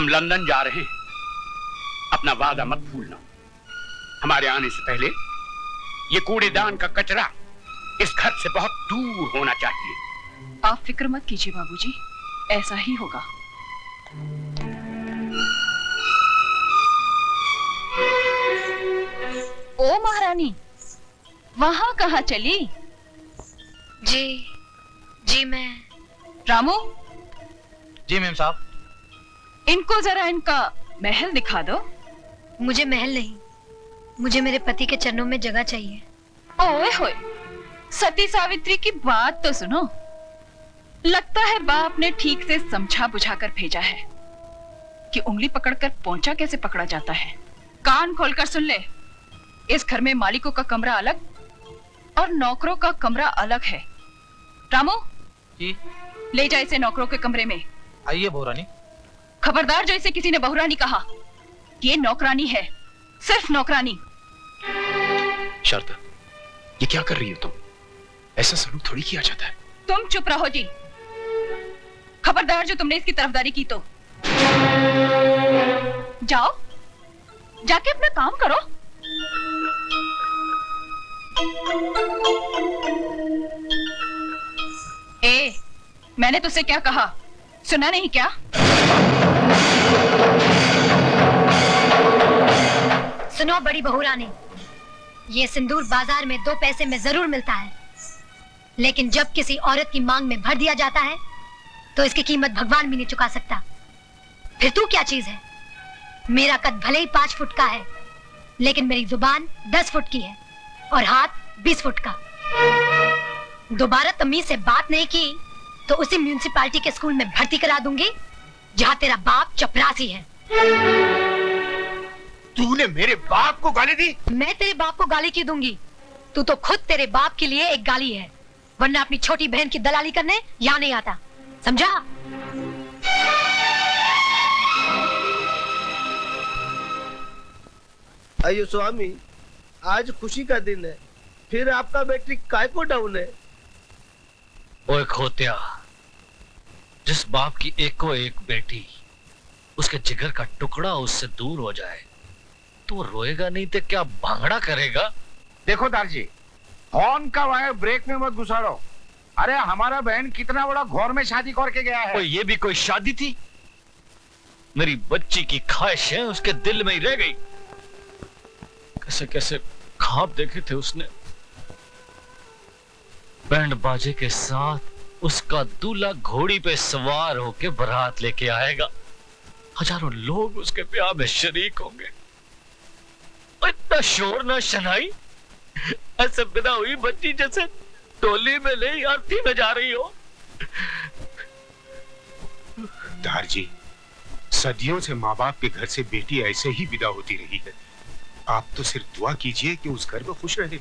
हम लंदन जा रहे हैं, अपना वादा मत भूलना। हमारे आने से पहले ये कूड़ेदान का कचरा इस घर से बहुत दूर होना चाहिए। आप फिक्र मत कीजिए बाबूजी, ऐसा ही होगा। ओ महारानी, वहां कहाँ चली? जी मैं। रामू। जी मैम साहब। इनको जरा इनका महल दिखा दो। मुझे महल नहीं, मुझे मेरे पति के चरणों में जगह चाहिए। ओए होए, सती सावित्री की बात तो सुनो। लगता है बाप ने ठीक से समझा बुझा कर भेजा है कि उंगली पकड़कर पोंछा कैसे पकड़ा जाता है। कान खोलकर सुन ले, इस घर में मालिकों का कमरा अलग और नौकरों का कमरा अलग है। रामू जी। ले जा इसे नौकरों के कमरे में। आइए बहुरानी। खबरदार जो इसे किसी ने बहुरानी कहा, ये नौकरानी है, सिर्फ नौकरानी। शारदा, ये क्या कर रही हो तुम? ऐसा सलूक थोड़ी किया जाता है। तुम चुप रहो जी। खबरदार जो तुमने इसकी तरफदारी की तो जाओ, जाके अपना काम करो। ए, मैंने तुझसे क्या कहा, सुना नहीं क्या? सुनो बड़ी बहुरानी, ये सिंदूर बाजार में 2 पैसे में जरूर मिलता है, लेकिन जब किसी औरत की मांग में भर दिया जाता है तो इसकी कीमत भगवान भी नहीं चुका सकता। फिर तू क्या चीज है? मेरा कद भले ही 5 फुट का है, लेकिन मेरी जुबान 10 फुट की है और हाथ 20 फुट का। दोबारा तमीज से बात नहीं की तो उसी म्यूनिसिपालिटी के स्कूल में भर्ती करा दूंगी जहाँ तेरा बाप चपरासी है। तूने मेरे बाप को गाली दी? मैं तेरे बाप को गाली क्यों दूंगी? तू तो खुद तेरे बाप के लिए एक गाली है, वरना अपनी छोटी बहन की दलाली करने यहाँ नहीं आता, समझा? अयो स्वामी, आज खुशी का दिन है, फिर आपका बैटरी काय को डाउन है? ओए खोत्या, जिस बाप की एको एक बेटी उसके जिगर का टुकड़ा उससे दूर हो जाए तो वो रोएगा नहीं तो क्या भांगड़ा करेगा? देखो दारजी, हॉर्न का वायर ब्रेक में मत घुसाड़ो। अरे हमारा बहन कितना बड़ा घौर में शादी करके गया है। ये भी कोई शादी थी? मेरी बच्ची की ख्वाहिशें उसके दिल में ही रह गई। कैसे कैसे ख्वाब देखे थे उसने। बैंड बाजे के साथ उसका दूल्हा घोड़ी पे सवार होके बारात लेके आएगा, हजारों लोग उसके ब्याह में शरीक होंगे। इतना शोर ना शनाई, ऐसे बिना हुई बच्ची जैसे टोली में नहीं आरती में जा रही हो। दारजी, सदियों से माँ बाप के घर से बेटी ऐसे ही विदा होती रही है। आप तो सिर्फ दुआ कीजिए कि उस घर में खुश रहे।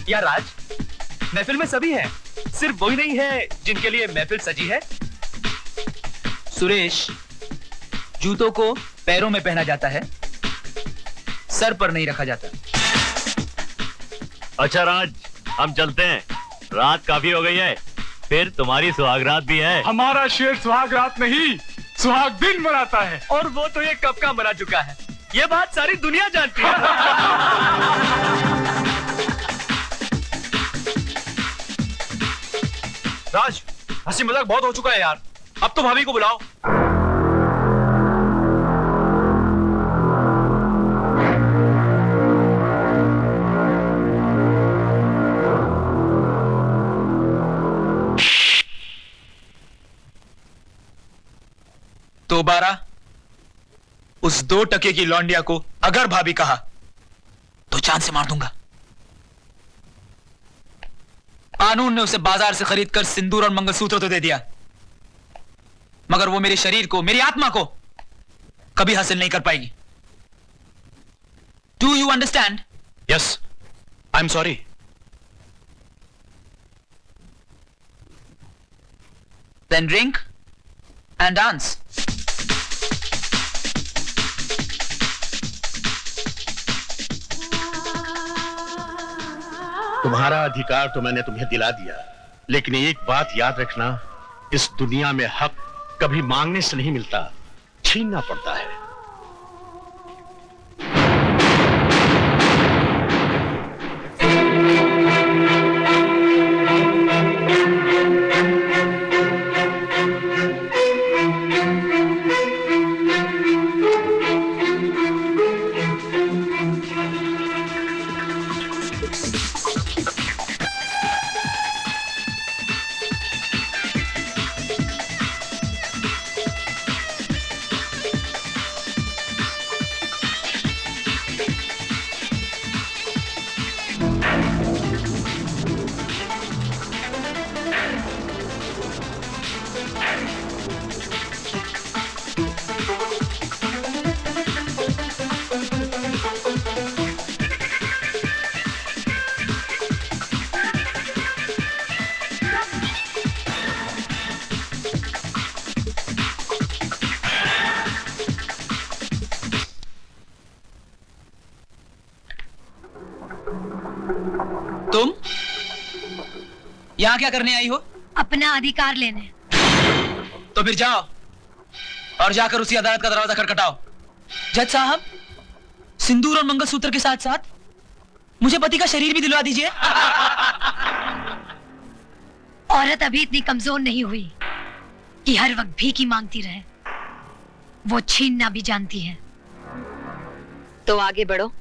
यार राज, महफिल में सभी हैं, सिर्फ वही नहीं है जिनके लिए महफिल सजी है। सुरेश, जूतों को पैरों में पहना जाता है, सर पर नहीं रखा जाता। अच्छा राज, हम चलते हैं, रात काफी हो गई है, फिर तुम्हारी सुहागरात भी है। हमारा शेर सुहागरात नहीं, सुहाग दिन मनाता है। और वो तो ये कब का मना चुका है, ये बात सारी दुनिया जानती है। राज, हंसी मजाक बहुत हो चुका है यार, अब तो भाभी को बुलाओ। दोबारा उस 2 टके की लौंडिया को अगर भाभी कहा तो जान से मार दूंगा। कानून ने उसे बाजार से खरीदकर सिंदूर और मंगलसूत्र तो दे दिया, मगर वो मेरे शरीर को, मेरी आत्मा को कभी हासिल नहीं कर पाएगी। Do you understand? Yes, I am sorry. Then drink and dance. तुम्हारा अधिकार तो मैंने तुम्हें दिला दिया, लेकिन एक बात याद रखना, इस दुनिया में हक कभी मांगने से नहीं मिलता, छीनना पड़ता है। तुम यहां क्या करने आई हो? अपना अधिकार लेने। तो फिर जाओ और जाकर उसी अदालत का दरवाजा खटखटाओ। जज साहब, सिंदूर और मंगलसूत्र के साथ साथ मुझे पति का शरीर भी दिलवा दीजिए। औरत अभी इतनी कमजोर नहीं हुई कि हर वक्त भीख मांगती रहे। वो छीनना भी जानती है। तो आगे बढ़ो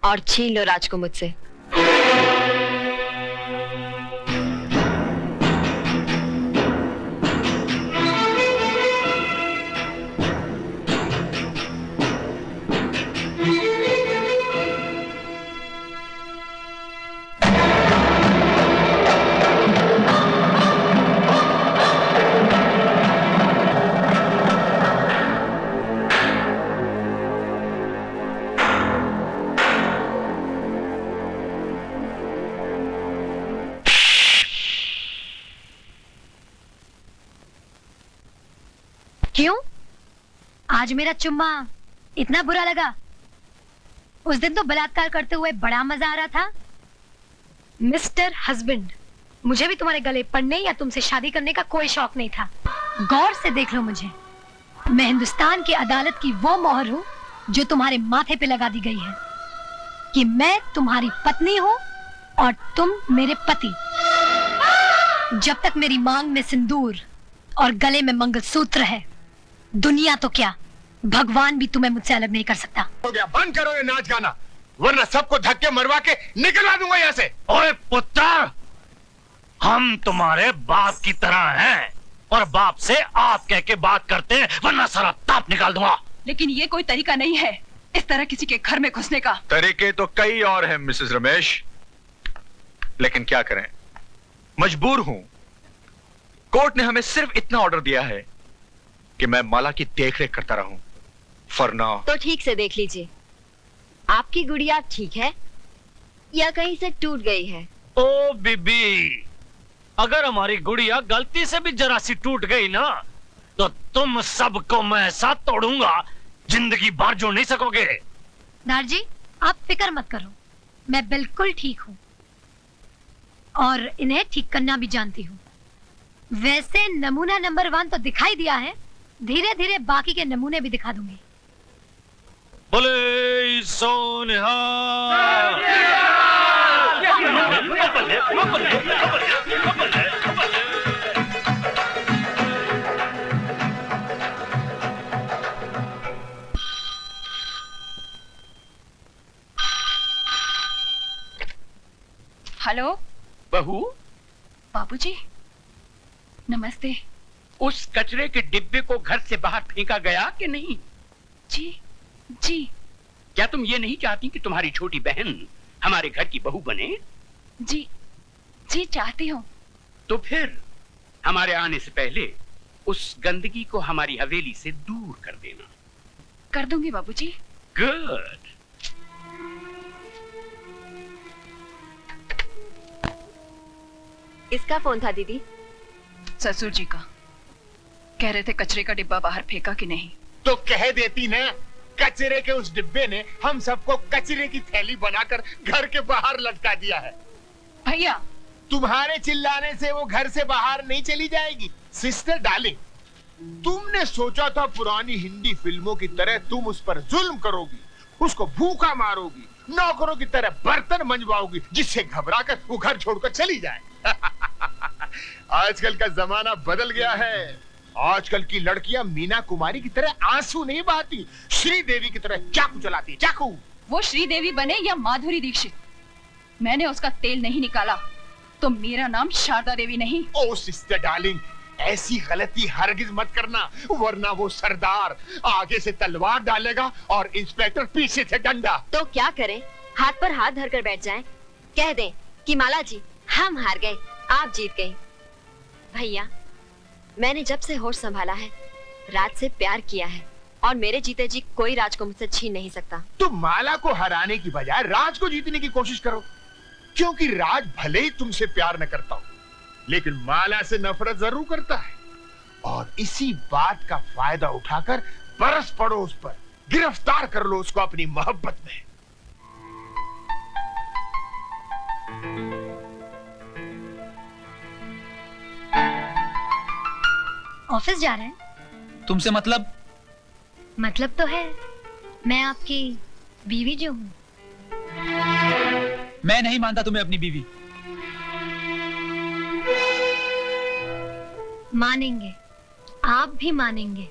और छीन लो राज को मुझसे। क्यों? आज मेरा चुम्मा इतना बुरा लगा? उस दिन तो बलात्कार करते हुए बड़ा मजा आ रहा था। मिस्टर हस्बैंड, मुझे भी तुम्हारे गले पड़ने या तुमसे शादी करने का कोई शौक नहीं था। गौर से देख लो मुझे। मैं हिंदुस्तान की अदालत की वो मोहर हूँ जो तुम्हारे माथे पे लगा दी गई है कि मैं तुम्हारी पत्नी हूँ और तुम मेरे पति। जब तक मेरी मांग में सिंदूर और गले में मंगलसूत्र है, दुनिया तो क्या, भगवान भी तुम्हें मुझसे अलग नहीं कर सकता। हो गया, बंद करो ये नाच गाना, वरना सबको धक्के मरवा के निकलवा दूंगा यहाँ से। ओए पुत्र, हम तुम्हारे बाप की तरह हैं और बाप से आप कह के बात करते हैं, वरना सारा ताप निकाल दूंगा। लेकिन ये कोई तरीका नहीं है इस तरह किसी के घर में घुसने का। तरीके तो कई और हैं मिसेस रमेश, लेकिन क्या करें, मजबूर हूं। कोर्ट ने हमें सिर्फ इतना ऑर्डर दिया है कि मैं माला की देखरेख करता रहूं। For now. तो ठीक से देख लीजिए, आपकी गुड़िया ठीक है या कहीं से टूट गई है? ओ बीबी, अगर हमारी गुड़िया गलती से भी जरा सी टूट गई ना, तो तुम सबको मैं ऐसा तोड़ूंगा, जिंदगी भर जोड़ नहीं सकोगे। दार जी, आप फिक्र मत करो, मैं बिल्कुल ठीक हूँ और इन्हें ठीक करना भी जानती हूँ। वैसे नमूना नंबर 1 तो दिखाई दिया है, धीरे धीरे बाकी के नमूने भी दिखा दूंगी। बोले सोनिहा। हेलो बहू, बाबूजी, नमस्ते। उस कचरे के डिब्बे को घर से बाहर फेंका गया कि नहीं? जी जी। क्या तुम ये नहीं चाहती कि तुम्हारी छोटी बहन हमारे घर की बहू बने? जी जी चाहती हूँ। तो फिर हमारे आने से पहले उस गंदगी को हमारी हवेली से दूर कर देना। कर दूंगी बाबूजी। गुड। किसका फोन था दीदी? ससुर जी का। कह रहे थे कचरे का डिब्बा बाहर फेंका कि नहीं। तो कह देती ना, कचरे के उस डिब्बे ने हम सबको कचरे की थैली बनाकर घर के बाहर लटका दिया है। भैया तुम्हारे चिल्लाने से वो घर से बाहर नहीं चली जाएगी। सिस्टर डार्लिंग, तुमने सोचा था पुरानी हिंदी फिल्मों की तरह तुम उस पर जुल्म करोगी, उसको भूखा मारोगी, नौकरों की तरह बर्तन मंजवाओगी, जिससे घबराकर वो घर छोड़कर चली जाए। आजकल का जमाना बदल गया है। आजकल की लड़कियां मीना कुमारी की तरह आंसू नहीं बहाती, श्रीदेवी की तरह चाकू चलाती। चाकू। वो श्रीदेवी बने या माधुरी दीक्षित, मैंने उसका तेल नहीं निकाला तो मेरा नाम शारदा देवी नहीं। ओ सिस्टर डार्लिंग, ऐसी गलती हरगिज मत करना, वरना वो सरदार आगे से तलवार डालेगा और इंस्पेक्टर पीछे से डंडा। तो क्या करें? हाथ पर हाथ धरकर बैठ जाएं? कह दें कि माला जी हम हार गए, आप जीत गई। भैया, मैंने जब से होश संभाला है राज से प्यार किया है और मेरे जीते जी कोई राज को मुझसे छीन नहीं सकता। तो माला को हराने की बजाय राज को जीतने की कोशिश करो, क्योंकि राज भले ही तुमसे प्यार न करता हो, लेकिन माला से नफरत जरूर करता है। और इसी बात का फायदा उठाकर बरस पड़ो उस पर, गिरफ्तार कर लो उसको अपनी मोहब्बत में। ऑफिस जा रहे हैं? तुमसे मतलब? मतलब तो है, मैं आपकी बीवी जो हूँ। मैं नहीं मानता तुम्हें अपनी बीवी। मानेंगे, आप भी मानेंगे।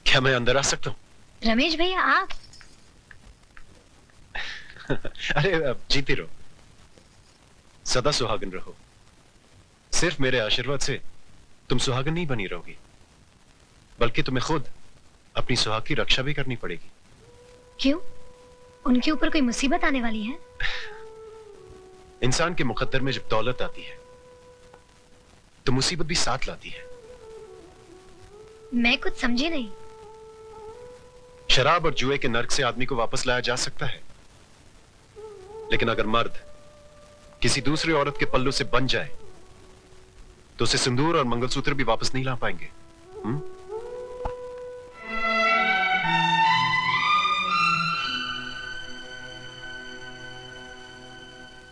क्या मैं अंदर आ सकता हूँ? रमेश भैया आप? अरे जीती रहो, सदा सुहागन रहो। सिर्फ मेरे आशीर्वाद से तुम सुहागन नहीं बनी रहोगी, बल्कि तुम्हें खुद अपनी सुहाग की रक्षा भी करनी पड़ेगी। क्यों? उनके ऊपर कोई मुसीबत आने वाली है? इंसान के मुकद्दर में जब दौलत आती है तो मुसीबत भी साथ लाती है। मैं कुछ समझी नहीं। शराब और जुए के नर्क से आदमी को वापस लाया जा सकता है, लेकिन अगर मर्द किसी दूसरी औरत के पल्लू से बन जाए तो उसे सिंदूर और मंगलसूत्र भी वापस नहीं ला पाएंगे।